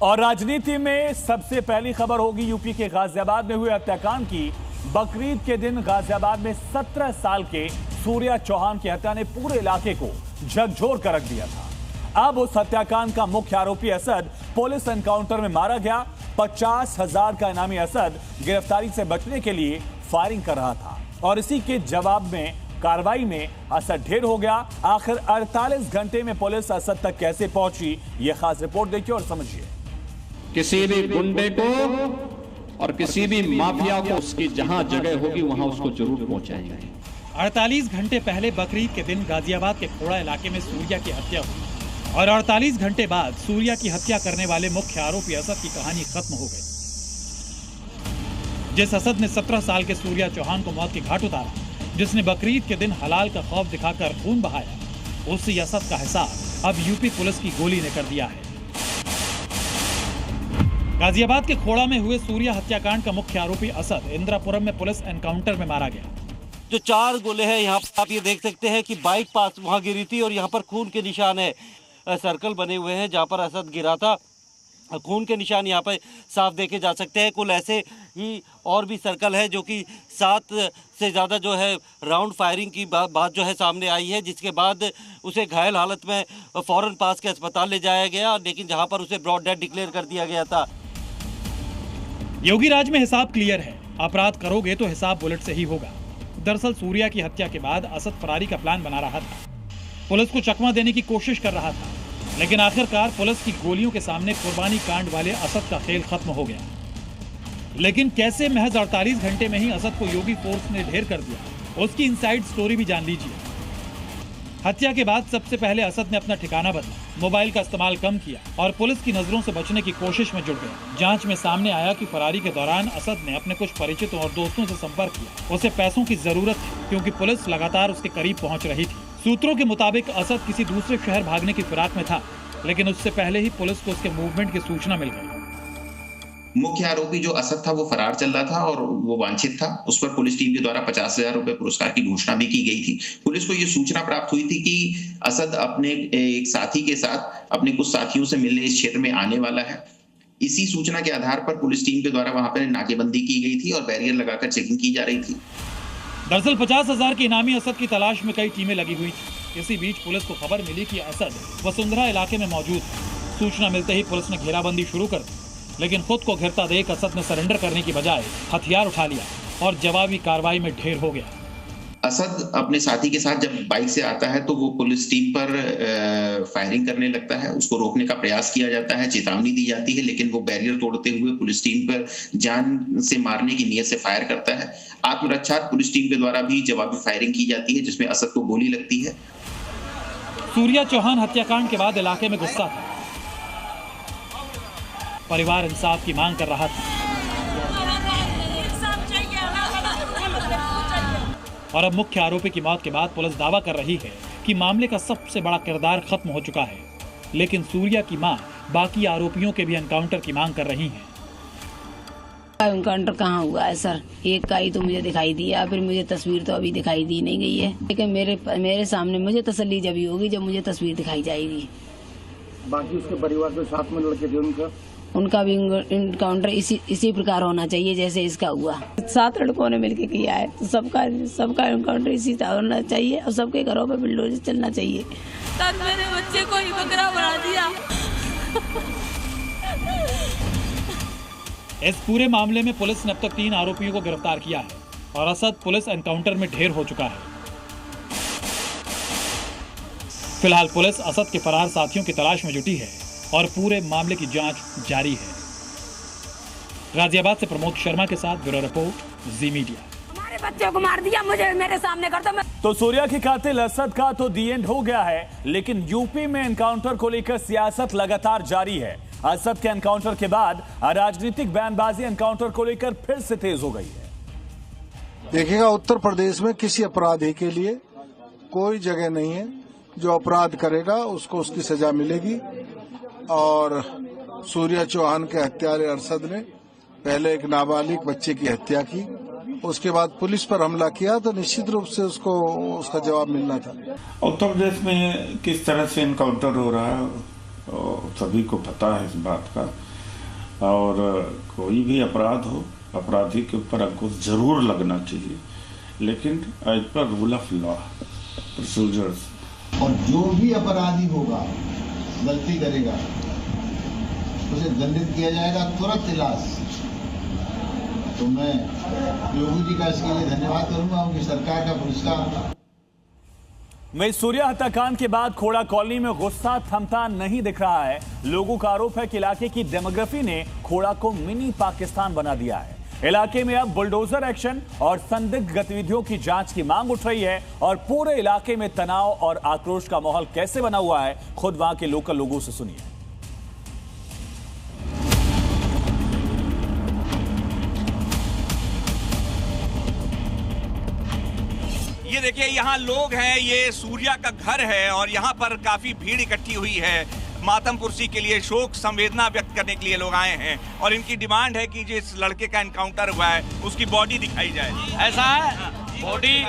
और राजनीति में सबसे पहली खबर होगी यूपी के गाजियाबाद में हुए हत्याकांड की। बकरीद के दिन गाजियाबाद में 17 साल के सूर्या चौहान की हत्या ने पूरे इलाके को झकझोर कर रख दिया था। अब उस हत्याकांड का मुख्य आरोपी असद पुलिस एनकाउंटर में मारा गया। 50,000 का इनामी असद गिरफ्तारी से बचने के लिए फायरिंग कर रहा था और इसी के जवाब में कार्रवाई में असद ढेर हो गया। आखिर 48 घंटे में पुलिस असद तक कैसे पहुंची, यह खास रिपोर्ट देखिए और समझिए। किसी भी गुंडे को और किसी भी माफिया को उसकी जहां जगह होगी वहां उसको जरूर पहुंचाएंगे। 48 घंटे पहले बकरीद के दिन गाजियाबाद के खोड़ा इलाके में सूर्या की हत्या हुई और 48 घंटे बाद सूर्या की हत्या करने वाले मुख्य आरोपी असद की कहानी खत्म हो गई। जिस असद ने 17 साल के सूर्या चौहान को मौत के घाट उतारा, जिसने बकरीद के दिन हलाल का खौफ दिखाकर खून बहाया, उसी असद का हिसाब अब यूपी पुलिस की गोली ने कर दिया है। गाजियाबाद के खोड़ा में हुए सूर्या हत्याकांड का मुख्य आरोपी असद इंद्रापुरम में पुलिस एनकाउंटर में मारा गया। जो 4 गोले हैं यहाँ पर आप ये देख सकते हैं कि बाइक पास वहाँ गिरी थी और यहाँ पर खून के निशान है। सर्कल बने हुए हैं जहाँ पर असद गिरा था। खून के निशान यहाँ पर साफ देखे जा सकते हैं। कुल ऐसे ही और भी सर्कल है जो कि 7 से ज़्यादा जो है राउंड फायरिंग की बात जो है सामने आई है, जिसके बाद उसे घायल हालत में फौरन पास के अस्पताल ले जाया गया, लेकिन जहाँ पर उसे ब्रॉड डेड डिक्लेयर कर दिया गया था। योगी राज में हिसाब क्लियर है, अपराध करोगे तो हिसाब बुलेट से ही होगा। दरअसल सूर्या की हत्या के बाद असद फरारी का प्लान बना रहा था, पुलिस को चकमा देने की कोशिश कर रहा था, लेकिन आखिरकार पुलिस की गोलियों के सामने कुर्बानी कांड वाले असद का खेल खत्म हो गया। लेकिन कैसे महज 48 घंटे में ही असद को योगी फोर्स ने ढेर कर दिया, उसकी इनसाइड स्टोरी भी जान लीजिए। हत्या के बाद सबसे पहले असद ने अपना ठिकाना बदला, मोबाइल का इस्तेमाल कम किया और पुलिस की नजरों से बचने की कोशिश में जुट गया। जांच में सामने आया कि फरारी के दौरान असद ने अपने कुछ परिचितों और दोस्तों से संपर्क किया। उसे पैसों की जरूरत थी क्योंकि पुलिस लगातार उसके करीब पहुंच रही थी। सूत्रों के मुताबिक असद किसी दूसरे शहर भागने की फिराक में था, लेकिन उससे पहले ही पुलिस को उसके मूवमेंट की सूचना मिल गई। मुख्य आरोपी जो असद था वो फरार चल रहा था और वो वांछित था। उस पर पुलिस टीम के द्वारा 50,000 रुपए पुरस्कार की घोषणा भी की गई थी। पुलिस को ये सूचना प्राप्त हुई थी कि असद अपने एक साथी के साथ अपने कुछ साथियों से मिलने इस क्षेत्र में आने वाला है। इसी सूचना के आधार पर पुलिस टीम के द्वारा वहां पर नाकेबंदी की गई थी और बैरियर लगाकर चेकिंग की जा रही थी। दरअसल 50,000 के इनामी असद की तलाश में कई टीमें लगी हुई थी। इसी बीच पुलिस को खबर मिली कि असद वसुंधरा इलाके में मौजूद है। सूचना मिलते ही पुलिस ने घेराबंदी शुरू कर दी, लेकिन खुद को घिरता देख असद ने सरेंडर करने की बजाय हथियार उठा लिया और जवाबी कार्रवाई में ढेर हो गया। असद अपने साथी के साथ जब बाइक से आता है तो वो पुलिस टीम पर फायरिंग करने लगता है। उसको रोकने का प्रयास किया जाता है, चेतावनी दी जाती है, लेकिन वो बैरियर तोड़ते हुए पुलिस टीम पर जान से मारने की नीयत से फायर करता है। आत्मरक्षार्थ पुलिस टीम के द्वारा भी जवाबी फायरिंग की जाती है, जिसमें असद को गोली लगती है। सूर्या चौहान हत्याकांड के बाद इलाके में गुस्सा था, परिवार इंसाफ की मांग कर रहा था और अब मुख्य आरोपी की मौत के बाद पुलिस दावा कर रही है कि मामले का सबसे बड़ा किरदार खत्म हो चुका है। लेकिन सूर्या की मां बाकी आरोपियों के भी एनकाउंटर की मांग कर रही हैं। एनकाउंटर कहाँ हुआ है सर? एक का ही तो मुझे दिखाई दिया, फिर मुझे तस्वीर तो अभी दिखाई दी नहीं गई है। लेकिन मेरे सामने मुझे तसल्ली जब होगी जब मुझे तस्वीर दिखाई जाएगी। बाकी उसके परिवार के साथ में लड़के थे उनका भी इनकाउंटर इसी प्रकार होना चाहिए जैसे इसका हुआ। 7 लड़कों ने मिलकर किया है तो सबका इनकाउंटर इसी तरह होना चाहिए और सबके घरों पे बुलडोजर चलना चाहिए। मेरे बच्चे को ही बकरा बना दिया। इस पूरे मामले में पुलिस ने अब तक 3 आरोपियों को गिरफ्तार किया है और असद पुलिस एनकाउंटर में ढेर हो चुका है। फिलहाल पुलिस असद के फरार साथियों की तलाश में जुटी है और पूरे मामले की जांच जारी है। गाजियाबाद से प्रमोद शर्मा के साथ ब्यूरो रिपोर्ट, जी मीडिया। हमारे बच्चों को मार दिया, मुझे मेरे सामने कर दो। तो सूर्या के कातिल असद का तो दी एंड हो गया है, लेकिन यूपी में एनकाउंटर को लेकर सियासत लगातार जारी है। असद के एनकाउंटर के बाद राजनीतिक बयानबाजी एनकाउंटर को लेकर फिर से तेज हो गई है। देखिएगा, उत्तर प्रदेश में किसी अपराधी के लिए कोई जगह नहीं है। जो अपराध करेगा उसको उसकी सजा मिलेगी। और सूर्या चौहान के हत्यारे अरशद ने पहले एक नाबालिग बच्चे की हत्या की, उसके बाद पुलिस पर हमला किया, तो निश्चित रूप से उसको उसका जवाब मिलना था। उत्तर प्रदेश में किस तरह से एनकाउंटर हो रहा है सभी को पता है इस बात का। और कोई भी अपराध हो, अपराधी के ऊपर अंकुश जरूर लगना चाहिए, लेकिन as per rule of law procedures. और जो भी अपराधी होगा, गलती करेगा, उसे दंडित किया जाएगा तुरंत इलाज। तो मैं योगी जी का इसके लिए धन्यवाद करूंगा, उनकी सरकार का पुरस्कार। वहीं सूर्या हत्याकांड के बाद खोड़ा कॉलोनी में गुस्सा थमता नहीं दिख रहा है। लोगों का आरोप है कि इलाके की डेमोग्राफी ने खोड़ा को मिनी पाकिस्तान बना दिया है। इलाके में अब बुलडोजर एक्शन और संदिग्ध गतिविधियों की जांच की मांग उठ रही है और पूरे इलाके में तनाव और आक्रोश का माहौल कैसे बना हुआ है, खुद वहां के लोकल लोगों से सुनिए। ये देखिए, यहाँ लोग हैं, ये सूर्या का घर है और यहाँ पर काफी भीड़ इकट्ठी हुई है। मातम पुरसी के लिए, शोक संवेदना व्यक्त करने के लिए लोग आए हैं और इनकी डिमांड है कि जिस लड़के का एनकाउंटर हुआ है उसकी बॉडी दिखाई जाए। ऐसा है, बॉडी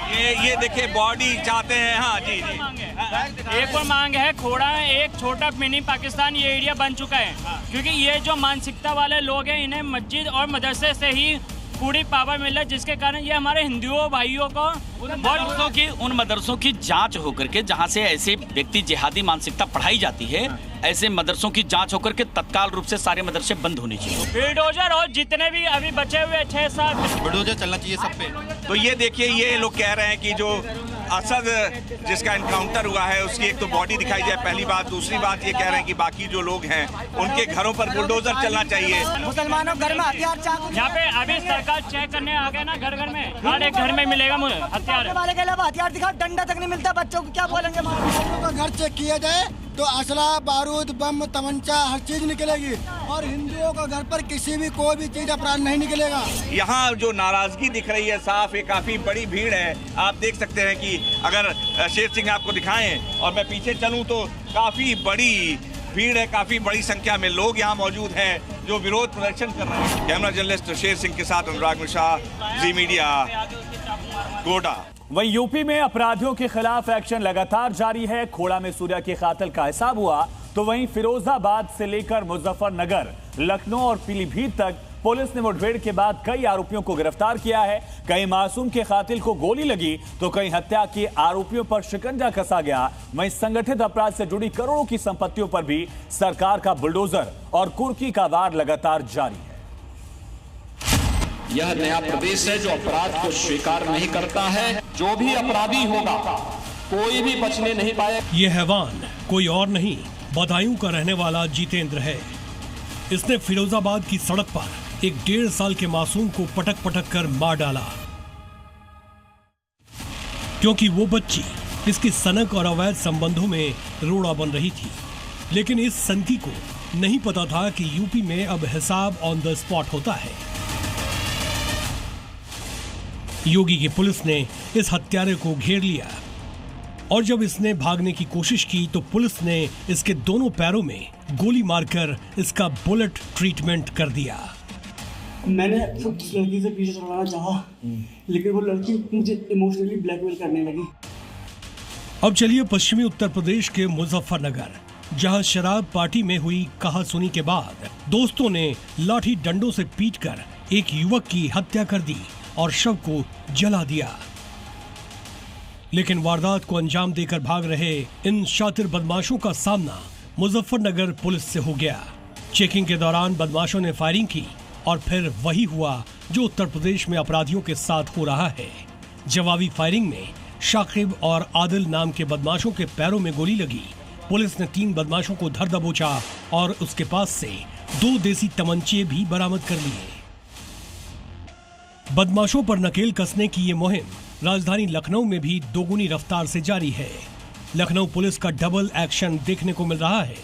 तो ये देखिए, बॉडी चाहते हैं। हाँ जी जी, एक और मांग है, खोड़ा में एक छोटा मिनी पाकिस्तान ये एरिया बन चुका है, क्योंकि ये जो मानसिकता वाले लोग हैं इन्हें मस्जिद और मदरसे से ही पूरी पावर मिल रहा है, जिसके कारण ये हमारे हिंदुओं भाइयों को उन मदरसों की जांच होकर के, जहां से ऐसे व्यक्ति जिहादी मानसिकता पढ़ाई जाती है, ऐसे मदरसों की जांच होकर के तत्काल रूप से सारे मदरसे बंद होने चाहिए। बुलडोजर और जितने भी अभी बचे हुए 6-7 बुलडोजर चलना चाहिए सब पे। तो ये देखिए, ये लोग कह रहे हैं कि जो असद जिसका एनकाउंटर हुआ है उसकी एक तो बॉडी दिखाई जाए, पहली बात। दूसरी बात ये कह रहे हैं कि बाकी जो लोग हैं उनके घरों पर बुलडोजर चलना चाहिए। मुसलमानों घर में हथियार यहाँ पे अभी सरकार चेक करने आ गए ना, घर घर में हर एक घर में मिलेगा मुझे हथियार। वाले के अलावा हथियार दिखाओ, डंडा तक नहीं मिलता, बच्चों को क्या बोलेंगे। घर चेक किया जाए तो असला, बारूद, बम, तमंचा हर चीज निकलेगी और हिंदुओं का घर पर किसी भी कोई भी चीज अपराध नहीं निकलेगा। यहाँ जो नाराजगी दिख रही है साफ, ये काफी बड़ी भीड़ है। आप देख सकते हैं कि अगर शेर सिंह आपको दिखाएं और मैं पीछे चलूं तो काफी बड़ी भीड़ है, काफी बड़ी संख्या में लोग यहाँ मौजूद हैं जो विरोध प्रदर्शन कर रहे हैं। कैमरा जर्नलिस्ट शेर सिंह के साथ अनुराग मिश्रा, जी मीडिया, गोड्डा। वहीं यूपी में अपराधियों के खिलाफ एक्शन लगातार जारी है। खोड़ा में सूर्या के कातिल का हिसाब हुआ तो वहीं फिरोजाबाद से लेकर मुजफ्फरनगर, लखनऊ और पीलीभीत तक पुलिस ने मुठभेड़ के बाद कई आरोपियों को गिरफ्तार किया है। कई मासूम के कातिल को गोली लगी तो कई हत्या के आरोपियों पर शिकंजा कसा गया। वहीं संगठित अपराध से जुड़ी करोड़ों की संपत्तियों पर भी सरकार का बुलडोजर और कुर्की का वार लगातार जारी है। यह नया प्रदेश है जो अपराध को स्वीकार नहीं करता है। जो भी अपराधी होगा कोई भी बचने नहीं पाएगा। ये हैवान कोई और नहीं, बदायूं का रहने वाला जितेंद्र है। इसने फिरोजाबाद की सड़क पर एक 1.5 साल के मासूम को पटक पटक कर मार डाला, क्योंकि वो बच्ची इसकी सनक और अवैध संबंधों में रोड़ा बन रही थी। लेकिन इस सनकी को नहीं पता था कि यूपी में अब हिसाब ऑन द स्पॉट होता है। योगी की पुलिस ने इस हत्यारे को घेर लिया और जब इसने भागने की कोशिश की तो पुलिस ने इसके दोनों पैरों में गोली मारकर इसका बुलेट ट्रीटमेंट कर दिया। मैंने उस लड़की से पीछे छुड़वाना चाहा, लेकिन वो लड़की मुझे इमोशनली ब्लैकमेल करने लगी। अब चलिए पश्चिमी उत्तर प्रदेश के मुजफ्फरनगर, जहां शराब पार्टी में हुई कहासुनी के बाद दोस्तों ने लाठी डंडों से पीटकर एक युवक की हत्या कर दी और शव को जला दिया। लेकिन वारदात को अंजाम देकर भाग रहे इन शातिर बदमाशों का सामना मुजफ्फरनगर पुलिस से हो गया। चेकिंग के दौरान बदमाशों ने फायरिंग की और फिर वही हुआ जो उत्तर प्रदेश में अपराधियों के साथ हो रहा है। जवाबी फायरिंग में शाकिब और आदिल नाम के बदमाशों के पैरों में गोली लगी। पुलिस ने 3 बदमाशों को धर दबोचा और उसके पास से 2 देसी तमंचे भी बरामद कर लिए। बदमाशों पर नकेल कसने की ये मुहिम राजधानी लखनऊ में भी दोगुनी रफ्तार से जारी है। लखनऊ पुलिस का डबल एक्शन देखने को मिल रहा है।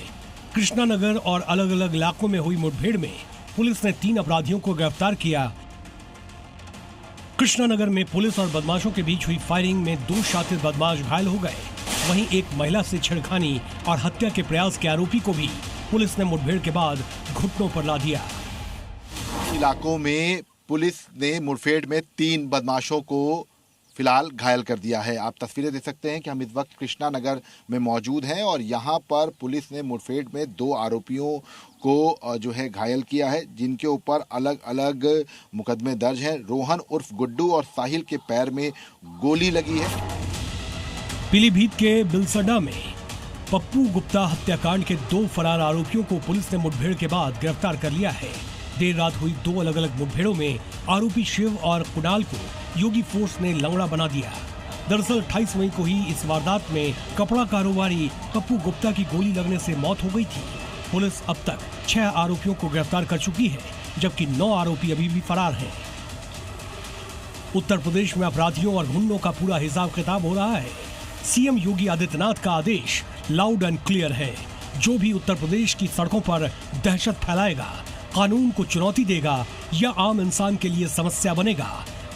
कृष्णानगर और अलग अलग इलाकों में हुई मुठभेड़ में पुलिस ने 3 अपराधियों को गिरफ्तार किया। कृष्णानगर में पुलिस और बदमाशों के बीच हुई फायरिंग में 2 शातिर बदमाश घायल हो गए। वहीं एक महिला से छेड़खानी और हत्या के प्रयास के आरोपी को भी पुलिस ने मुठभेड़ के बाद घुटनों पर ला दिया। इलाकों में पुलिस ने मुठभेड़ में 3 बदमाशों को फिलहाल घायल कर दिया है। आप तस्वीरें देख सकते हैं कि हम इस वक्त कृष्णा नगर में मौजूद हैं और यहाँ पर पुलिस ने मुठभेड़ में 2 आरोपियों को जो है घायल किया है, जिनके ऊपर अलग अलग मुकदमे दर्ज हैं। रोहन उर्फ गुड्डू और साहिल के पैर में गोली लगी है। पीलीभीत के बिलसडा में पप्पू गुप्ता हत्याकांड के 2 फरार आरोपियों को पुलिस ने मुठभेड़ के बाद गिरफ्तार कर लिया है। देर रात हुई 2 अलग अलग मुठभेड़ों में आरोपी शिव और कुणाल को योगी फोर्स ने लंगड़ा बना दिया। दरअसल 28 मई को ही इस वारदात में कपड़ा कारोबारी पप्पू गुप्ता की गोली लगने से मौत हो गई थी। पुलिस अब तक 6 आरोपियों को गिरफ्तार कर चुकी है, जबकि 9 आरोपी अभी भी फरार हैं। उत्तर प्रदेश में अपराधियों और गुंडों का पूरा हिसाब किताब हो रहा है। सीएम योगी आदित्यनाथ का आदेश लाउड एंड क्लियर है। जो भी उत्तर प्रदेश की सड़कों पर दहशत फैलाएगा, कानून को चुनौती देगा या आम इंसान के लिए समस्या बनेगा,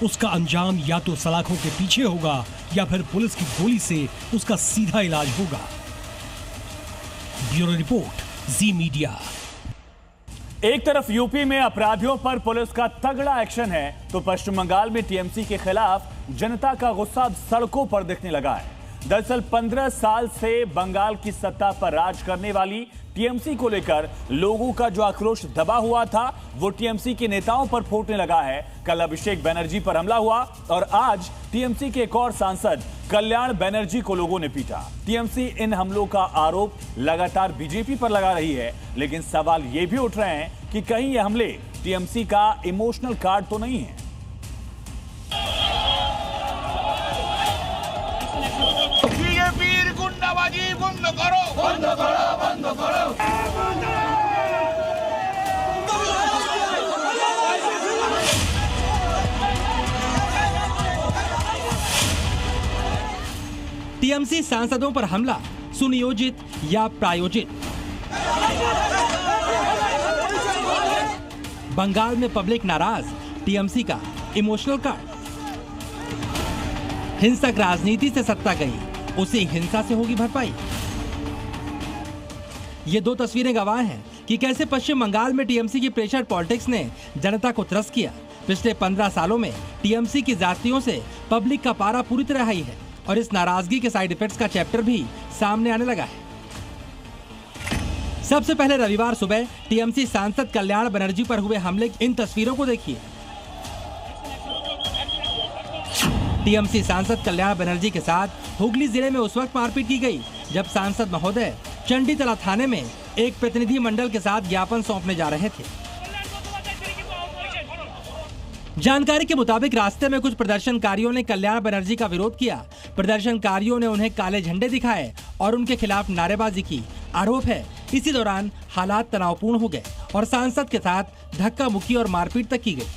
उसका अंजाम या तो सलाखों के पीछे होगा या फिर पुलिस की गोली से उसका सीधा इलाज होगा। ब्यूरो रिपोर्ट, जी मीडिया। एक तरफ यूपी में अपराधियों पर पुलिस का तगड़ा एक्शन है, तो पश्चिम बंगाल में टीएमसी के खिलाफ जनता का गुस्सा अब सड़कों पर दिखने लगा है। दरअसल 15 साल से बंगाल की सत्ता पर राज करने वाली टीएमसी को लेकर लोगों का जो आक्रोश दबा हुआ था, वो टीएमसी के नेताओं पर फूटने लगा है। कल अभिषेक बनर्जी पर हमला हुआ और आज टीएमसी के एक और सांसद कल्याण बनर्जी को लोगों ने पीटा। टीएमसी इन हमलों का आरोप लगातार बीजेपी पर लगा रही है, लेकिन सवाल ये भी उठ रहे हैं कि कहीं ये हमले टीएमसी का इमोशनल कार्ड तो नहीं है। गुंडाबाजी बंद करो, बंद करो, बंद करो। टीएमसी सांसदों पर हमला सुनियोजित या प्रायोजित? बंगाल में पब्लिक नाराज, टीएमसी का इमोशनल कार्ड। हिंसक राजनीति से सत्ता गई, उसी हिंसा से होगी भरपाई। ये 2 तस्वीरें गवाह हैं कि कैसे पश्चिम बंगाल में टीएमसी की प्रेशर पॉलिटिक्स ने जनता को त्रस्त किया। पिछले 15 सालों में टीएमसी की जातियों से पब्लिक का पारा पूरी तरह हाई है और इस नाराजगी के साइड इफेक्ट्स का चैप्टर भी सामने आने लगा है। सबसे पहले रविवार सुबह टीएमसी सांसद कल्याण बनर्जी पर हुए हमले की इन तस्वीरों को देखिए। टीएमसी सांसद कल्याण बनर्जी के साथ हुगली जिले में उस वक्त मारपीट की गई जब सांसद महोदय चंडीतला थाने में एक प्रतिनिधि मंडल के साथ ज्ञापन सौंपने जा रहे थे। जानकारी के मुताबिक रास्ते में कुछ प्रदर्शनकारियों ने कल्याण बनर्जी का विरोध किया। प्रदर्शनकारियों ने उन्हें काले झंडे दिखाए और उनके खिलाफ नारेबाजी की। आरोप है इसी दौरान हालात तनावपूर्ण हो गए और सांसद के साथ धक्का मुक्की और मारपीट तक की गई।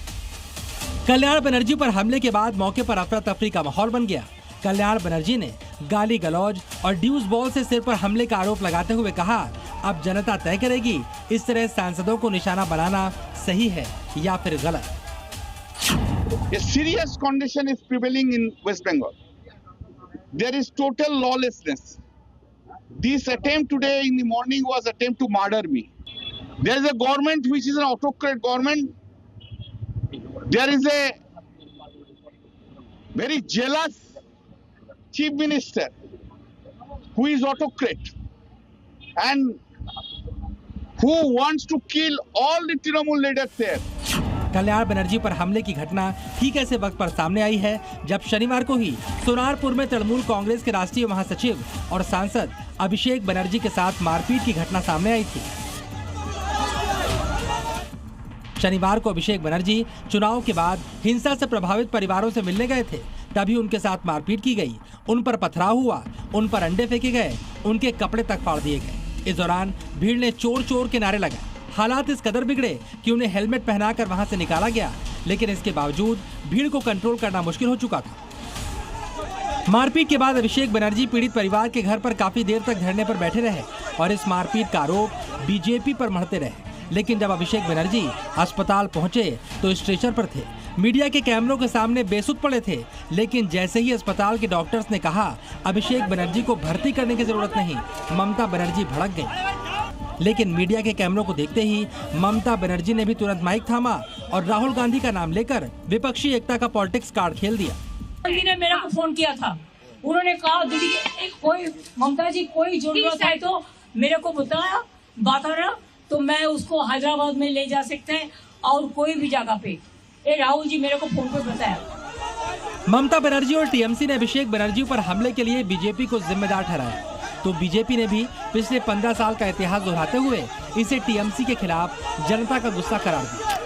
कल्याण बनर्जी पर हमले के बाद मौके पर अफरा तफरी का माहौल बन गया। कल्याण बनर्जी ने गाली गलौज और ड्यूस बॉल से सिर पर हमले का आरोप लगाते हुए कहा, अब जनता तय करेगी इस तरह सांसदों को निशाना बनाना सही है या फिर गलत। A serious condition is prevailing in West Bengal. There is total lawlessness. This attempt today in the morning was attempt to murder me. There is a government which is an autocrat government. There is a very jealous chief minister who is autocrat and who wants to kill all the Trinamool leaders there. Kalyan Banerjee पर हमले की घटना ठीक ऐसे वक्त पर सामने आई है जब शनिवार को ही सोनारपुर में तृणमूल कांग्रेस के राष्ट्रीय महासचिव और सांसद अभिषेक बनर्जी के साथ मारपीट की घटना सामने आई थी। शनिवार को अभिषेक बनर्जी चुनाव के बाद हिंसा से प्रभावित परिवारों से मिलने गए थे, तभी उनके साथ मारपीट की गई। उन पर पथराव हुआ, उन पर अंडे फेंके गए, उनके कपड़े तक फाड़ दिए गए। इस दौरान भीड़ ने चोर चोर के नारे लगाए। हालात इस कदर बिगड़े कि उन्हें हेलमेट पहनाकर वहां से निकाला गया, लेकिन इसके बावजूद भीड़ को कंट्रोल करना मुश्किल हो चुका था। मारपीट के बाद अभिषेक बनर्जी पीड़ित परिवार के घर पर काफी देर तक धरने पर बैठे रहे और इस मारपीट का आरोप बीजेपी पर मढ़ते रहे। लेकिन जब अभिषेक बनर्जी अस्पताल पहुंचे तो स्ट्रेचर पर थे, मीडिया के कैमरों के सामने बेसुध पड़े थे। लेकिन जैसे ही अस्पताल के डॉक्टर्स ने कहा अभिषेक बनर्जी को भर्ती करने की जरूरत नहीं, ममता बनर्जी भड़क गई। लेकिन मीडिया के कैमरों को देखते ही ममता बनर्जी ने भी तुरंत माइक थामा और राहुल गांधी का नाम लेकर विपक्षी एकता का पॉलिटिक्स कार्ड खेल दिया। गांधी ने मेरे को फोन किया था, उन्होंने कहा दीदी कोई ममता जी कोई जरूरत है तो मेरे को बताना तो मैं उसको हैदराबाद में ले जा सकते हैं और कोई भी जगह पे। ये राहुल जी मेरे को फोन पे बताया। ममता बनर्जी और टीएमसी ने अभिषेक बनर्जी पर हमले के लिए बीजेपी को जिम्मेदार ठहराया, तो बीजेपी ने भी पिछले 15 साल का इतिहास दोहराते हुए इसे टीएमसी के खिलाफ जनता का गुस्सा करार दिया।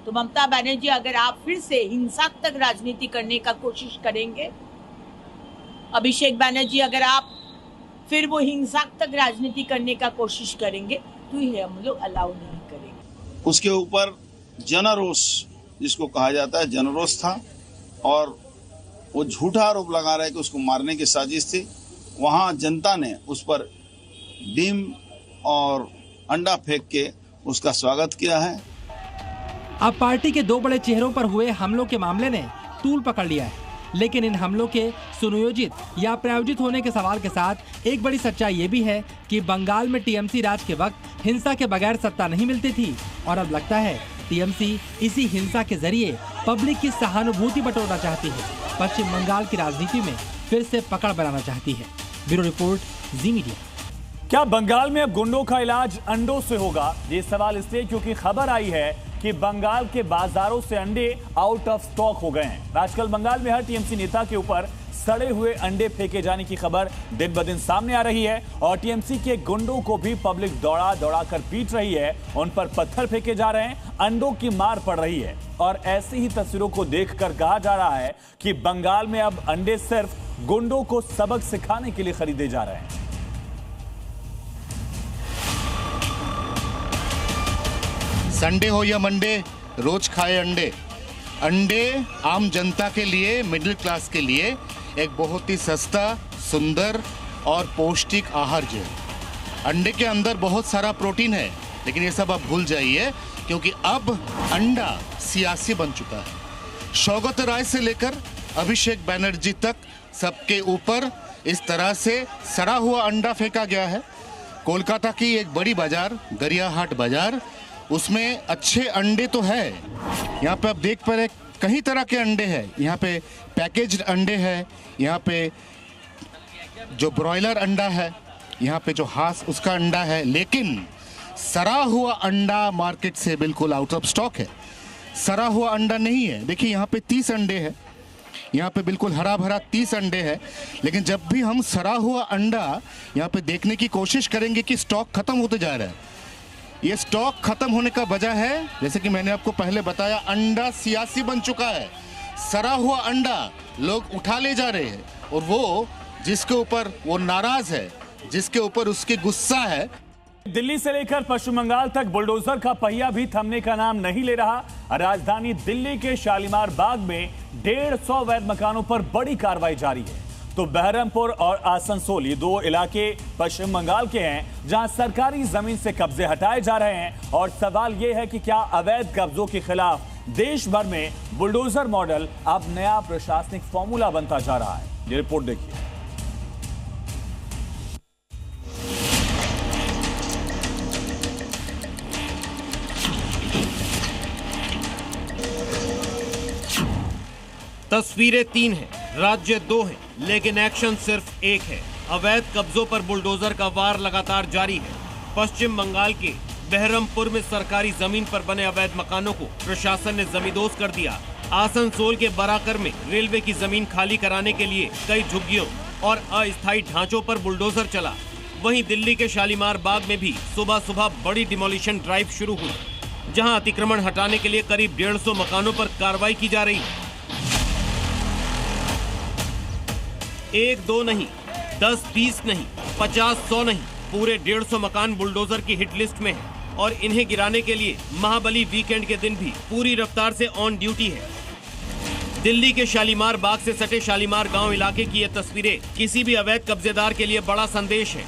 तो ममता बनर्जी अगर आप फिर से हिंसात्मक राजनीति करने का कोशिश करेंगे, अभिषेक बनर्जी अगर आप फिर वो हिंसात्मक राजनीति करने का कोशिश करेंगे तो ये हम लोग अलाउ नहीं करेंगे। उसके ऊपर जनरोष जिसको कहा जाता है जनरोष था और वो झूठा आरोप लगा रहे कि उसको मारने की साजिश थी। वहाँ जनता ने उस पर डीम और अंडा फेंक के उसका स्वागत किया है। अब पार्टी के दो बड़े चेहरों पर हुए हमलों के मामले ने तूल पकड़ लिया है, लेकिन इन हमलों के सुनियोजित या प्रायोजित होने के सवाल के साथ एक बड़ी सच्चाई ये भी है कि बंगाल में टीएमसी राज के वक्त हिंसा के बगैर सत्ता नहीं मिलती थी और अब लगता है टीएमसी इसी हिंसा के जरिए पब्लिक की सहानुभूति बटोरना चाहती है, पश्चिम बंगाल की राजनीति में फिर से पकड़ बनाना चाहती है। ब्यूरो रिपोर्ट, जी मीडिया। क्या बंगाल में अब गुंडों का इलाज अंडों से होगा? ये सवाल इसलिए क्योंकि खबर आई है कि बंगाल के बाजारों से अंडे आउट ऑफ स्टॉक हो गए हैं। आजकल बंगाल में हर टीएमसी नेता के ऊपर सड़े हुए अंडे फेंके जाने की खबर दिन ब दिन सामने आ रही है और टीएमसी के गुंडों को भी पब्लिक दौड़ा दौड़ा कर पीट रही है, उन पर पत्थर फेंके जा रहे हैं, अंडों की मार पड़ रही है। और ऐसी ही तस्वीरों को देखकर कहा जा रहा है कि बंगाल में अब अंडे सिर्फ गुंडों को सबक सिखाने के लिए खरीदे जा रहे हैं। संडे हो या मंडे, रोज खाए अंडे। अंडे आम जनता के लिए, मिडिल क्लास के लिए एक बहुत ही सस्ता, सुंदर और पौष्टिक आहार है। अंडे के अंदर बहुत सारा प्रोटीन है, लेकिन ये सब आप भूल जाइए क्योंकि अब अंडा सियासी बन चुका है। शौकत राय से लेकर अभिषेक बनर्जी तक सबके ऊपर इस तरह से सड़ा हुआ अंडा फेंका गया है। कोलकाता की एक बड़ी बाजार, गरियाहाट बाजार, उसमें अच्छे अंडे तो है। यहाँ पे आप देख पा रहे कई तरह के अंडे हैं। यहाँ पे पैकेज्ड अंडे हैं, यहाँ पे जो ब्रॉयलर अंडा है, यहाँ पे जो हांस उसका अंडा है, लेकिन सड़ा हुआ अंडा मार्केट से बिल्कुल आउट ऑफ स्टॉक है। सड़ा हुआ अंडा नहीं है। देखिए यहाँ पे 30 अंडे हैं, यहाँ पे बिल्कुल हरा भरा 30 अंडे हैं, लेकिन जब भी हम सड़ा हुआ अंडा यहाँ पे देखने की कोशिश करेंगे कि स्टॉक खत्म होते जा रहा है। ये स्टॉक खत्म होने का वजह है, जैसे कि मैंने आपको पहले बताया, अंडा सियासी बन चुका है। सड़ा हुआ अंडा लोग उठा ले जा रहे हैं और वो जिसके ऊपर वो नाराज है, जिसके ऊपर उसकी गुस्सा है। दिल्ली से लेकर पश्चिम बंगाल तक बुलडोजर का पहिया भी थमने का नाम नहीं ले रहा। राजधानी दिल्ली के शालीमार बाग में 150 अवैध मकानों पर बड़ी कार्रवाई जारी है। तो बहरमपुर और आसनसोल, ये दो इलाके पश्चिम बंगाल के हैं जहां सरकारी जमीन से कब्जे हटाए जा रहे हैं। और सवाल यह है कि क्या अवैध कब्जों के खिलाफ देश भर में बुलडोजर मॉडल अब नया प्रशासनिक फॉर्मूला बनता जा रहा है? ये रिपोर्ट देखिए। तस्वीरें 3 हैं, राज्य 2 हैं, लेकिन एक्शन सिर्फ एक है। अवैध कब्जों पर बुलडोजर का वार लगातार जारी है। पश्चिम बंगाल के बहरमपुर में सरकारी जमीन पर बने अवैध मकानों को प्रशासन ने जमींदोज कर दिया। आसनसोल के बराकर में रेलवे की जमीन खाली कराने के लिए कई झुग्गियों और अस्थायी ढांचों पर बुलडोजर चला। वहीं दिल्ली के शालीमार बाग में भी सुबह सुबह बड़ी डिमोलिशन ड्राइव शुरू हुई, जहां अतिक्रमण हटाने के लिए करीब 150 मकानों पर कार्रवाई की जा रही है। 1-2 नहीं, 10-20 नहीं, 50-100 नहीं, पूरे 150 मकान बुलडोजर की हिट लिस्ट में है और इन्हें गिराने के लिए महाबली वीकेंड के दिन भी पूरी रफ्तार से ऑन ड्यूटी है। दिल्ली के शालीमार बाग से सटे शालीमार गांव इलाके की ये तस्वीरें किसी भी अवैध कब्जेदार के लिए बड़ा संदेश है।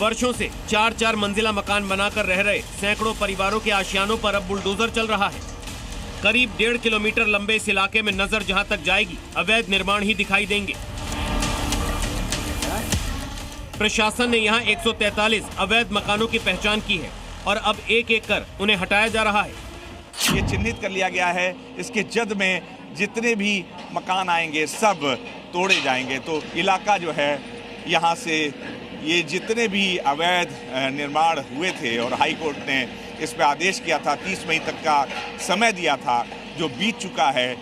वर्षों से 4-4 मंजिला मकान बनाकर रह रहे सैकड़ों परिवारों के आशियानों पर अब बुलडोजर चल रहा है। करीब 1.5 किलोमीटर लंबे इस इलाके में नजर जहां तक जाएगी, अवैध निर्माण ही दिखाई देंगे। प्रशासन ने यहां 143 अवैध मकानों की पहचान की है और अब एक एक कर उन्हें हटाया जा रहा है। ये चिन्हित कर लिया गया है, इसके जद में जितने भी मकान आएंगे सब तोड़े जाएंगे। तो इलाका जो है यहाँ से ये जितने भी अवैध निर्माण हुए थे और हाई कोर्ट ने इस पर आदेश किया था, 30 मई तक का समय दिया था, जो बीत चुका है।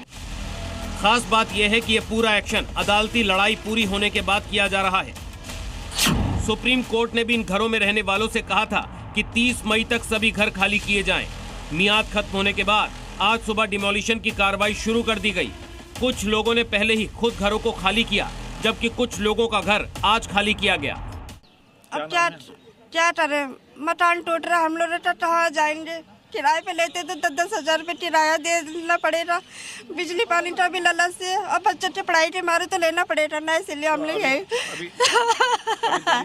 खास बात यह है कि यह पूरा एक्शन अदालती लड़ाई पूरी होने के बाद किया जा रहा है। सुप्रीम कोर्ट ने भी इन घरों में रहने वालों से कहा था कि 30 मई तक सभी घर खाली किए जाएं। मियाद खत्म होने के बाद आज सुबह डिमोलिशन की कार्रवाई शुरू कर दी गई। कुछ लोगों ने पहले ही खुद घरों को खाली किया, जबकि कुछ लोगों का घर आज खाली किया गया। अब क्या करें, मकान टूट रहा, हम लोग तो कहाँ जाएंगे? किराए पे लेते तो 10-10 हजार रुपये किराया देना पड़ेगा, बिजली पानी का बिल अलग से, अब बच्चे की पढ़ाई के मारे तो लेना पड़ेगा ना, इसलिए हम लोग यही।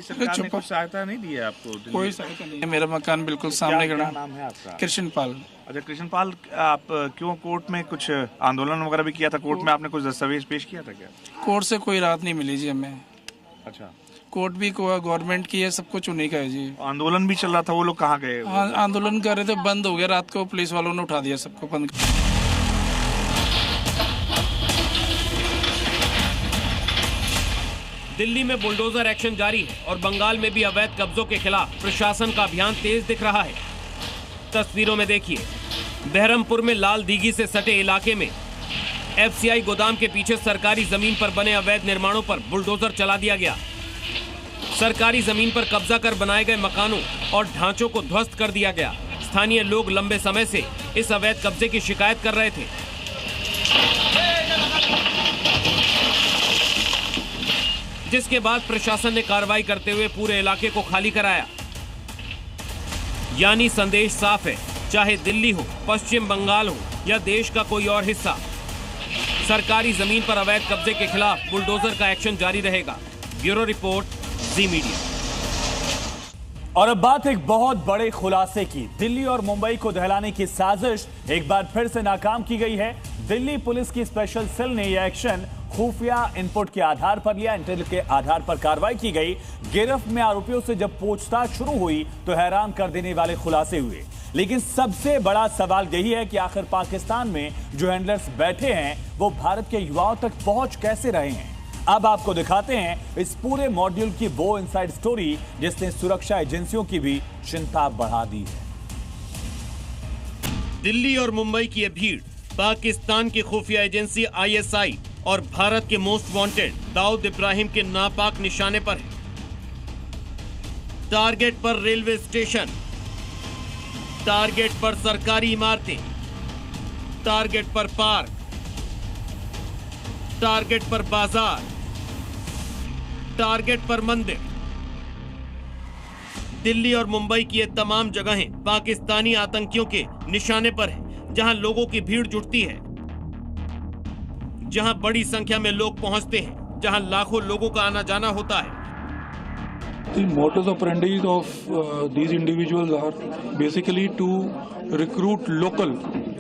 सरकार ने कुछ सहायता नहीं दी है आपको? कोई सहायता नहीं। मेरा मकान बिल्कुल सामने खड़ा। नाम है आपका? कृष्णपाल। अच्छा कृष्णपाल, आप क्यों कोर्ट में कुछ आंदोलन वगैरह भी किया था? कोर्ट में आपने कुछ दस्तावेज पेश किया था क्या? कोर्ट से कोई राहत नहीं मिली जी हमें। अच्छा, कोर्ट भी गवर्नमेंट की है, सब कुछ उन्हीं का है जी। आंदोलन भी चल रहा था, वो लोग कहाँ गए? आंदोलन कर रहे थे, बंद हो गया रात को, पुलिस वालों ने उठा दिया सबको बंद। दिल्ली में बुलडोजर एक्शन जारी है और बंगाल में भी अवैध कब्जों के खिलाफ प्रशासन का अभियान तेज दिख रहा है। तस्वीरों में देखिए, बहरमपुर में लाल दीघी से सटे इलाके में FCI गोदाम के पीछे सरकारी जमीन पर बने अवैध निर्माणों पर बुलडोजर चला दिया गया। सरकारी जमीन पर कब्जा कर बनाए गए मकानों और ढांचों को ध्वस्त कर दिया गया। स्थानीय लोग लंबे समय से इस अवैध कब्जे की शिकायत कर रहे थे। जिसके बाद प्रशासन ने कार्रवाई करते हुए पूरे इलाके को खाली कराया। यानी संदेश साफ है, चाहे दिल्ली हो, पश्चिम बंगाल हो या देश का कोई और हिस्सा, सरकारी जमीन पर अवैध कब्जे के खिलाफ बुलडोजर का एक्शन जारी रहेगा। ब्यूरो रिपोर्ट, जी मीडिया। और अब बात एक बहुत बड़े खुलासे की। दिल्ली और मुंबई को दहलाने की साजिश एक बार फिर से नाकाम की गई है। दिल्ली पुलिस की स्पेशल सेल ने यह एक्शन खुफिया इनपुट के आधार पर लिया। इंटेल के आधार पर कार्रवाई की गई। गिरफ्त में आरोपियों से जब पूछताछ शुरू हुई तो हैरान कर देने वाले खुलासे हुए। लेकिन सबसे बड़ा सवाल यही है कि आखिर पाकिस्तान में जो हैंडलर्स बैठे हैं वो भारत के युवाओं तक पहुंच कैसे रहे हैं। अब आपको दिखाते हैं इस पूरे मॉड्यूल की वो इनसाइड स्टोरी जिसने सुरक्षा एजेंसियों की भी चिंता बढ़ा दी है। दिल्ली और मुंबई की यह भीड़ पाकिस्तान की खुफिया एजेंसी ISI और भारत के मोस्ट वांटेड दाऊद इब्राहिम के नापाक निशाने पर है। टारगेट पर रेलवे स्टेशन, टारगेट पर सरकारी इमारतें, टारगेट पर पार्क, टारगेट पर बाजार, टारगेट पर मंदिर। दिल्ली और मुंबई की ये तमाम जगहें पाकिस्तानी आतंकियों के निशाने पर है, जहां लोगों की भीड़ जुटती है, जहां बड़ी संख्या में लोग पहुंचते हैं, जहां लाखों लोगों का आना जाना होता है। The modus operandi of these individuals are basically to recruit local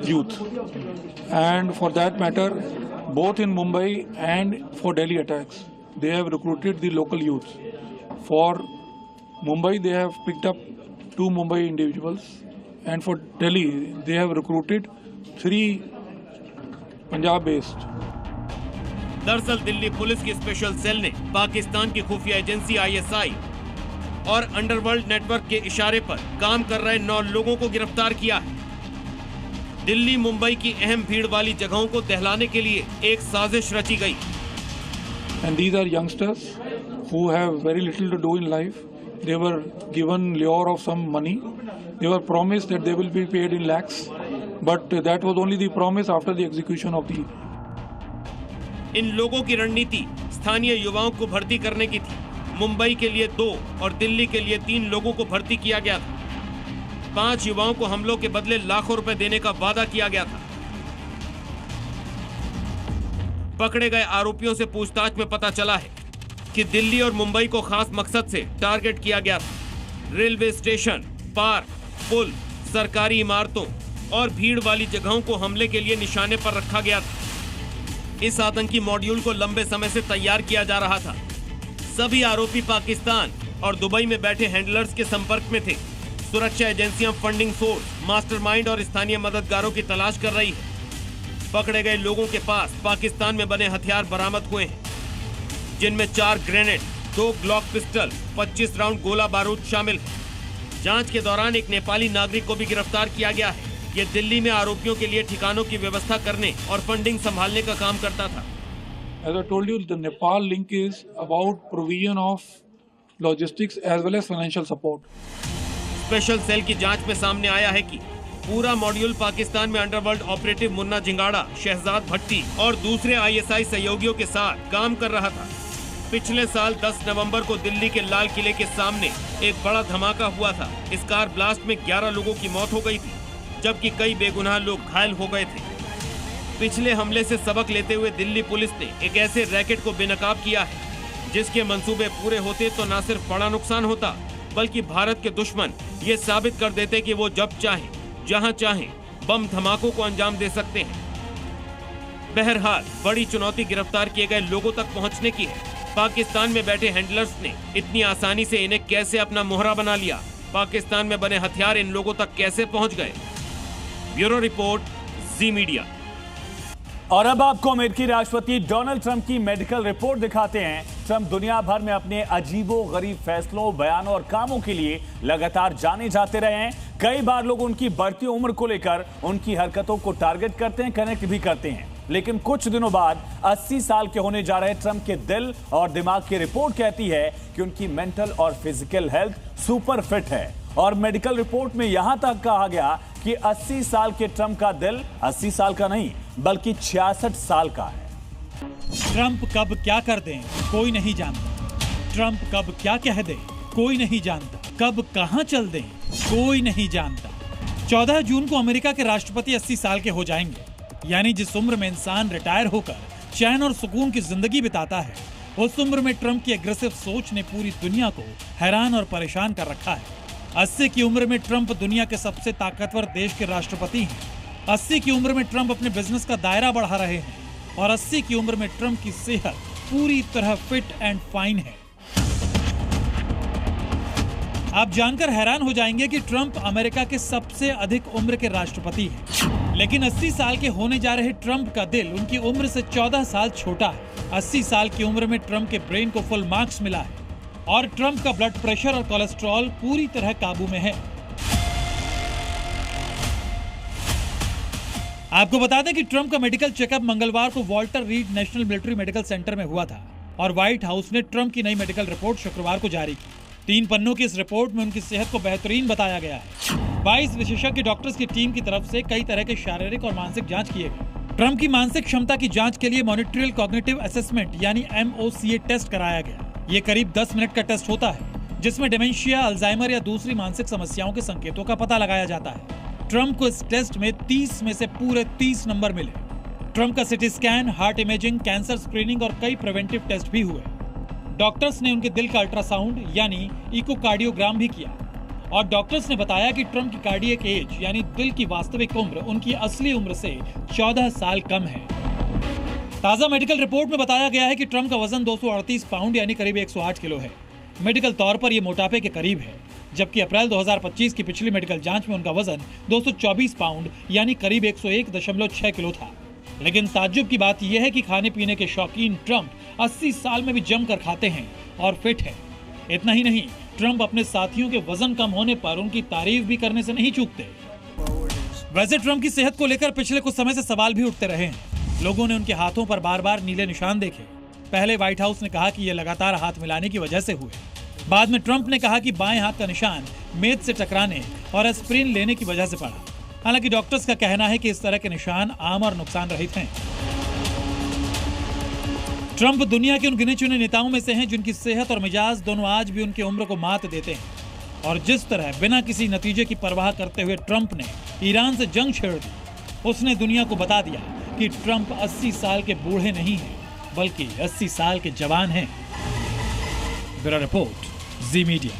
youth, and for that matter, both in Mumbai and for Delhi attacks, they have recruited the local youth. For Mumbai, they have picked up 2 Mumbai individuals, and for Delhi, they have recruited 3 Punjab-based. दरअसल Delhi police की special cell ने पाकिस्तान की खुफिया agency ISI और underworld network के इशारे पर काम कर रहे 9 लोगों को गिरफ्तार किया है। दिल्ली मुंबई की अहम भीड़ वाली जगहों को दहलाने के लिए एक साजिश रची गई। And these are youngsters who have very little to do in life. They were given lure of some money. They were promised that they will be paid in lakhs, but that was only the promise after the execution of the. इन लोगों की रणनीति स्थानीय युवाओं को भर्ती करने की थी। मुंबई के लिए 2 और दिल्ली के लिए 3 लोगों को भर्ती किया गया था। 5 युवाओं को हमलों के बदले लाखों रुपए देने का वादा किया गया था। पकड़े गए आरोपियों से पूछताछ में पता चला है कि दिल्ली और मुंबई को खास मकसद से टारगेट किया गया था। रेलवे स्टेशन, पार्क, पुल, सरकारी इमारतों और भीड़ वाली जगहों को हमले के लिए निशाने पर रखा गया था। इस आतंकी मॉड्यूल को लंबे समय से तैयार किया जा रहा था। सभी आरोपी पाकिस्तान और दुबई में बैठे हैंडलर्स के संपर्क में थे। सुरक्षा एजेंसियां फंडिंग सोर्स, मास्टरमाइंड और स्थानीय मददगारों की तलाश कर रही है। पकड़े गए लोगों के पास पाकिस्तान में बने हथियार बरामद हुए हैं, जिनमें 4 ग्रेनेड, 2 ग्लॉक पिस्टल, 25 राउंड गोला बारूद शामिल है। जांच के दौरान एक नेपाली नागरिक को भी गिरफ्तार किया गया है। ये दिल्ली में आरोपियों के लिए ठिकानों की व्यवस्था करने और फंडिंग संभालने का काम करता था। As I told you, the Nepal link is about provision of logistics as well as financial support. Special cell की जांच में सामने आया है कि पूरा मॉड्यूल पाकिस्तान में अंडरवर्ल्ड ऑपरेटिव मुन्ना जिंगाड़ा, शहजाद भट्टी और दूसरे ISI सहयोगियों के साथ काम कर रहा था। पिछले साल 10 नवंबर को दिल्ली के लाल किले के सामने एक बड़ा धमाका हुआ था। इस कार ब्लास्ट में 11 लोगों की मौत हो गई थी, जबकि कई बेगुनाह लोग घायल हो गए थे। पिछले हमले से सबक लेते हुए दिल्ली पुलिस ने एक ऐसे रैकेट को बेनकाब किया है, जिसके मंसूबे पूरे होते तो न सिर्फ बड़ा नुकसान होता, बल्कि भारत के दुश्मन ये साबित कर देते कि वो जब चाहें, जहां चाहें बम धमाकों को अंजाम दे सकते हैं। बहरहाल बड़ी चुनौती गिरफ्तार किए गए लोगों तक पहुंचने की है। पाकिस्तान में बैठे हैंडलर्स ने इतनी आसानी से इन्हें कैसे अपना मोहरा बना लिया? पाकिस्तान में बने हथियार इन लोगों तक कैसे पहुंच गए? ब्यूरो रिपोर्ट, जी मीडिया। और अब आपको अमेरिकी राष्ट्रपति डोनाल्ड ट्रंप की मेडिकल रिपोर्ट दिखाते हैं। ट्रंप दुनिया भर में अपने अजीबो-गरीब फैसलों, बयानों और कामों के लिए लगातार जाने जाते रहे हैं। कई बार लोग उनकी बढ़ती उम्र को लेकर उनकी हरकतों को टारगेट करते हैं, कनेक्ट भी करते हैं। लेकिन कुछ दिनों बाद 80 साल के होने जा रहे ट्रंप के दिल और दिमाग की रिपोर्ट कहती है कि उनकी मेंटल और फिजिकल हेल्थ सुपर फिट है। और मेडिकल रिपोर्ट में यहां तक कहा गया कि 80 साल के ट्रंप का दिल 80 साल का नहीं बल्कि 66 साल का है। ट्रंप कब क्या कर दें कोई नहीं जानता। ट्रंप कब क्या कह दे कोई नहीं जानता। कब कहां चल दें कोई नहीं जानता। 14 जून को अमेरिका के राष्ट्रपति 80 साल के हो जाएंगे, यानी जिस उम्र में इंसान रिटायर होकर चैन और सुकून की जिंदगी बिताता है, उस उम्र में ट्रंप की एग्रेसिव सोच ने पूरी दुनिया को हैरान और परेशान कर रखा है। 80 की उम्र में ट्रंप दुनिया के सबसे ताकतवर देश के राष्ट्रपति हैं। 80 की उम्र में ट्रंप अपने बिजनेस का दायरा बढ़ा रहे हैं और 80 की उम्र में ट्रंप की सेहत पूरी तरह फिट एंड फाइन है। आप जानकर हैरान हो जाएंगे कि ट्रंप अमेरिका के सबसे अधिक उम्र के राष्ट्रपति हैं। लेकिन 80 साल के होने जा रहे ट्रंप का दिल उनकी उम्र से 14 साल छोटा है। 80 साल की उम्र में ट्रंप के ब्रेन को फुल मार्क्स मिला है और ट्रंप का ब्लड प्रेशर और कोलेस्ट्रॉल पूरी तरह काबू में है। आपको बता दें कि ट्रंप का मेडिकल चेकअप मंगलवार को Walter read national military medical centre में हुआ था और व्हाइट हाउस ने ट्रंप की नई मेडिकल रिपोर्ट शुक्रवार को जारी की। 3 पन्नों की इस रिपोर्ट में उनकी सेहत को बेहतरीन बताया गया है। 22 विशेषज्ञ डॉक्टर्स की टीम की तरफ से कई तरह के शारीरिक और मानसिक जांच किए गए। ट्रंप की मानसिक क्षमता की जांच के लिए मॉनिटरियल कॉग्निटिव असेसमेंट यानी MOCA टेस्ट कराया गया। ये करीब 10 मिनट का टेस्ट होता है, जिसमें डिमेंशिया, अल्जाइमर या दूसरी मानसिक समस्याओं के संकेतों का पता लगाया जाता है। ट्रंप को इस टेस्ट में 30 में से पूरे 30 नंबर मिले। ट्रंप का CT scan, heart imaging, cancer screening और कई प्रिवेंटिव टेस्ट भी हुए। डॉक्टर्स ने उनके दिल का अल्ट्रासाउंड यानी इकोकार्डियोग्राम भी किया और डॉक्टर्स ने बताया कि ट्रंप की कार्डियक एज यानी दिल की वास्तविक उम्र उनकी असली उम्र से 14 साल कम है। ताजा मेडिकल रिपोर्ट में बताया गया है कि ट्रंप का वजन 238 पाउंड यानी करीब 108 किलो है। मेडिकल तौर पर ये मोटापे के करीब है, जबकि अप्रैल 2025 की पिछली मेडिकल जांच में उनका वजन 224 पाउंड यानी करीब 101.6 किलो था। लेकिन ताज्जुब की बात यह है कि खाने पीने के शौकीन ट्रंप 80 साल में भी जमकर खाते हैं और फिट है। इतना ही नहीं, ट्रंप अपने साथियों के वजन कम होने पर उनकी तारीफ भी करने से नहीं चूकते। वैसे ट्रंप की सेहत को लेकर पिछले कुछ समय से सवाल भी उठते रहे हैं। लोगों ने उनके हाथों पर बार बार नीले निशान देखे। पहले व्हाइट हाउस ने कहा कि ये लगातार हाथ मिलाने की वजह से हुए। बाद में ट्रंप ने कहा कि बाएं हाथ का निशान मेज से टकराने और एस्प्रिन लेने की वजह से पड़ा। हालांकि डॉक्टर्स का कहना है कि इस तरह के निशान आम और नुकसान रहित हैं। ट्रंप दुनिया के उन गिने चुने नेताओं में से हैं जिनकी सेहत और मिजाज दोनों आज भी उनकी उम्र को मात देते हैं। और जिस तरह बिना किसी नतीजे की परवाह करते हुए ट्रंप ने ईरान से जंग छेड़ दी, उसने दुनिया को बता दिया कि ट्रंप 80 साल के बूढ़े नहीं हैं, बल्कि 80 साल के जवान हैं। ब्यूरो रिपोर्ट, जी मीडिया।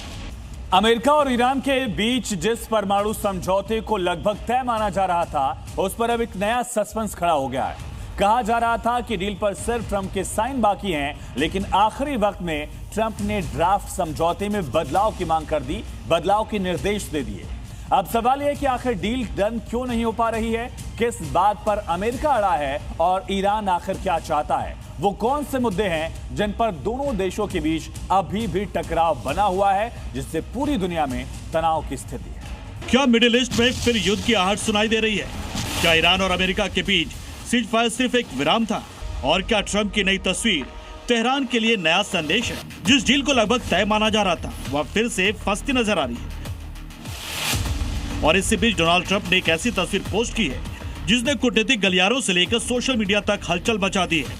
अमेरिका और ईरान के बीच जिस परमाणु समझौते को लगभग तय माना जा रहा था, उस पर अब एक नया सस्पेंस खड़ा हो गया है। कहा जा रहा था कि डील पर सिर्फ ट्रंप के साइन बाकी हैं, लेकिन आखिरी वक्त में ट्रंप ने ड्राफ्ट समझौते में बदलाव की मांग कर दी, बदलाव के निर्देश दे दिए। अब सवाल यह है कि आखिर डील डन क्यों नहीं हो पा रही है। किस बात पर अमेरिका अड़ा है और ईरान आखिर क्या चाहता है, वो कौन से मुद्दे हैं जिन पर दोनों देशों के बीच अभी भी टकराव बना हुआ है, जिससे पूरी दुनिया में तनाव की स्थिति है। क्या मिडिल ईस्ट में फिर युद्ध की आहट सुनाई दे रही है? क्या ईरान और अमेरिका के बीच सीज फायर सिर्फ एक विराम था? और क्या ट्रंप की नई तस्वीर तेहरान के लिए नया संदेश है? जिस डील को लगभग तय माना जा रहा था वह फिर से फंसती नजर आ रही है। और इसी बीच डोनाल्ड ट्रंप ने एक ऐसी तस्वीर पोस्ट की है जिसने कूटनीतिक गलियारों से लेकर सोशल मीडिया तक हलचल मचा दी है।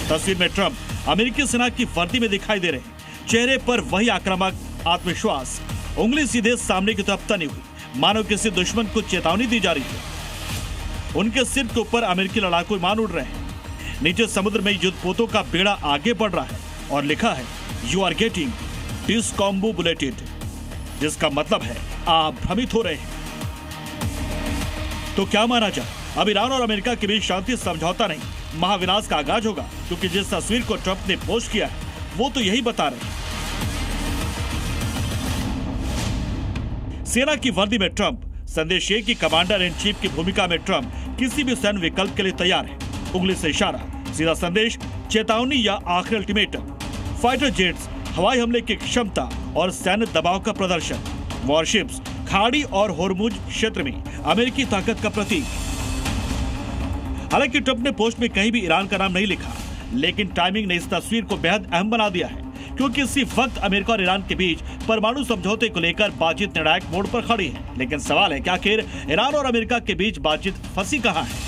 तस्वीर में ट्रंप अमेरिकी सेना की वर्दी में दिखाई दे रहे हैं। चेहरे पर वही आक्रामक आत्मविश्वास, उंगली सीधे सामने की तरफ तनी हुई, मानो किसी दुश्मन को चेतावनी दी जा रही है। उनके सिर के ऊपर अमेरिकी लड़ाकू विमान उड़ रहे हैं। नीचे समुद्र में युद्धपोतों का बेड़ा आगे बढ़ रहा है और लिखा है यू आर गेटिंग डिस्कॉम्बुलेटेड, जिसका मतलब है आप भ्रमित हो रहे हैं। तो क्या माना जाए, अब ईरान और अमेरिका के बीच शांति समझौता नहीं, महाविनाश का आगाज होगा, क्योंकि जिस तस्वीर को ट्रंप ने पोस्ट किया है वो तो यही बता रहे हैं। सेना की वर्दी में ट्रंप, संदेश ये कि कमांडर इन चीफ की भूमिका में ट्रंप किसी भी सैन्य विकल्प के लिए तैयार है। उंगली से इशारा, सीधा संदेश, चेतावनी या आखिरी अल्टीमेटम। फाइटर जेट्स, हवाई हमले की क्षमता और सैन्य दबाव का प्रदर्शन। वॉरशिप्स, खाड़ी और होर्मुज क्षेत्र में अमेरिकी ताकत का प्रतीक। हालांकि ट्रंप ने पोस्ट में कहीं भी ईरान का नाम नहीं लिखा, लेकिन टाइमिंग ने इस तस्वीर को बेहद अहम बना दिया है, क्योंकि इसी वक्त अमेरिका और ईरान के बीच परमाणु समझौते को लेकर बातचीत निर्णायक मोड़ पर खड़ी है। लेकिन सवाल है कि आखिर ईरान और अमेरिका के बीच बातचीत फंसी कहां है?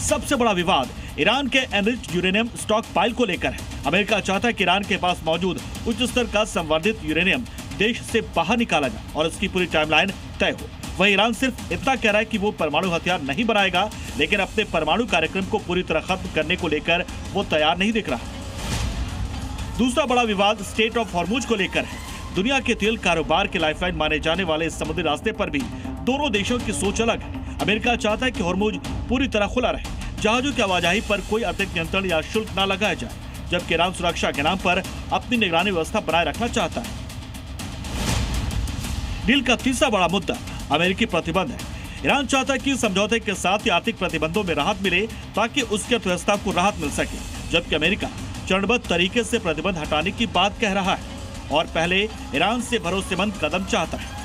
सबसे बड़ा विवाद ईरान के एनरिच्ड यूरेनियम स्टॉक पाइल को लेकर है। अमेरिका चाहता है कि ईरान के पास मौजूद उच्च स्तर का संवर्धित यूरेनियम देश से बाहर निकाला जाए और इसकी पूरी टाइमलाइन तय हो। वहीं ईरान सिर्फ इतना कह रहा है कि वो परमाणु हथियार नहीं बनाएगा, लेकिन अपने परमाणु कार्यक्रम को पूरी तरह खत्म करने को लेकर वो तैयार नहीं दिख रहा। दूसरा बड़ा विवाद स्टेट ऑफ हॉर्मुज को लेकर है। दुनिया के तेल कारोबार के लाइफलाइन माने जाने वाले इस समुद्री रास्ते पर भी दोनों देशों की सोच अलग है। अमेरिका चाहता है कि हॉर्मुज पूरी तरह खुला रहे, जहाजों की आवाजाही पर कोई अतिरिक्त नियंत्रण या शुल्क न लगाया जाए, जबकि ईरान सुरक्षा के नाम पर अपनी निगरानी व्यवस्था बनाए रखना चाहता है। डील का तीसरा बड़ा मुद्दा अमेरिकी प्रतिबंध है। ईरान चाहता है कि समझौते के साथ ही आर्थिक प्रतिबंधों में राहत मिले ताकि उसकी अर्थव्यवस्था को राहत मिल सके, जबकि अमेरिका चरणबद्ध तरीके से प्रतिबंध हटाने की बात कह रहा है और पहले ईरान से भरोसेमंद कदम चाहता है।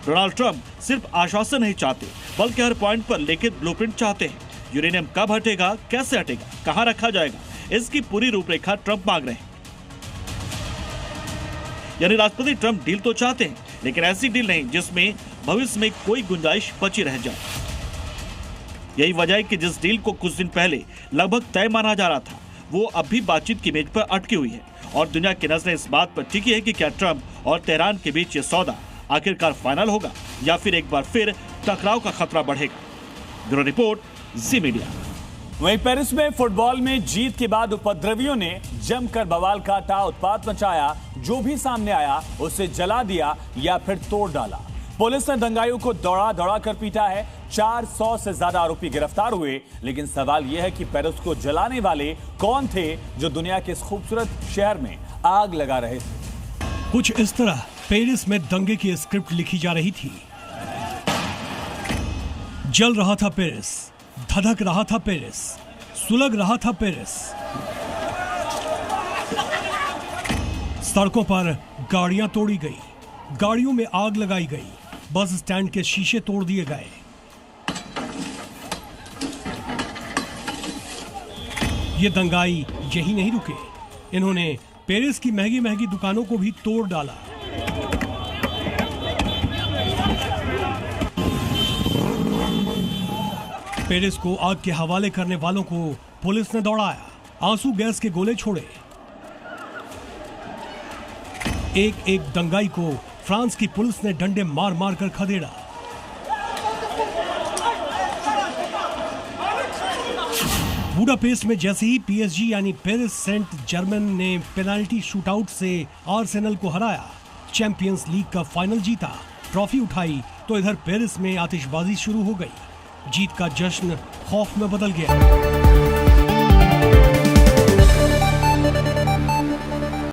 डोनाल्ड ट्रंप सिर्फ आश्वासन नहीं चाहते, बल्कि हर पॉइंट पर लिखित ब्लूप्रिंट चाहते हैं। यूरेनियम कब हटेगा, कैसे हटेगा, कहां रखा जाएगा, इसकी पूरी रूपरेखा ट्रंप मांग रहे हैं। यानी राष्ट्रपति ट्रंप डील तो चाहते हैं, लेकिन ऐसी डील नहीं जिसमें भविष्य में कोई गुंजाइश बची रह जाए। यही वजह है कि जिस डील को कुछ दिन पहले लगभग तय माना जा रहा था, वो अब भी बातचीत की मेज पर अटकी हुई है और दुनिया की नजरें इस बात पर टिकी है कि क्या ट्रंप और तेहरान के बीच ये सौदा आखिरकार फाइनल होगा या फिर एक बार फिर टकराव का खतरा बढ़ेगा। ब्यूरो रिपोर्ट, जी मीडिया। वहीं पेरिस में फुटबॉल में जीत के बाद उपद्रवियों ने जमकर बवाल काटा, उत्पात मचाया, जो भी सामने आया उसे जला दिया या फिर तोड़ डाला। पुलिस ने दंगाइयों को दौड़ा दौड़ा कर पीटा है। 400 से ज्यादा आरोपी गिरफ्तार हुए, लेकिन सवाल यह है कि पेरिस को जलाने वाले कौन थे जो दुनिया के इस खूबसूरत शहर में आग लगा रहे थे। कुछ इस तरह पेरिस में दंगे की स्क्रिप्ट लिखी जा रही थी। जल रहा था पेरिस, धधक रहा था पेरिस, सुलग रहा था पेरिस। सड़कों पर गाड़ियां तोड़ी गई, गाड़ियों में आग लगाई गई, बस स्टैंड के शीशे तोड़ दिए गए। ये दंगाई यही नहीं रुके, इन्होंने पेरिस की महंगी महंगी दुकानों को भी तोड़ डाला। पेरिस को आग के हवाले करने वालों को पुलिस ने दौड़ाया, आंसू गैस के गोले छोड़े। एक एक दंगाई को फ्रांस की पुलिस ने डंडे मार मार कर खदेड़ा। बुडापेस्ट में जैसे ही पीएसजी यानी पेरिस सेंट जर्मन ने पेनाल्टी शूटआउट से आर्सेनल को हराया, चैंपियंस लीग का फाइनल जीता, ट्रॉफी उठाई, तो इधर पेरिस में आतिशबाजी शुरू हो गई। जीत का जश्न खौफ में बदल गया।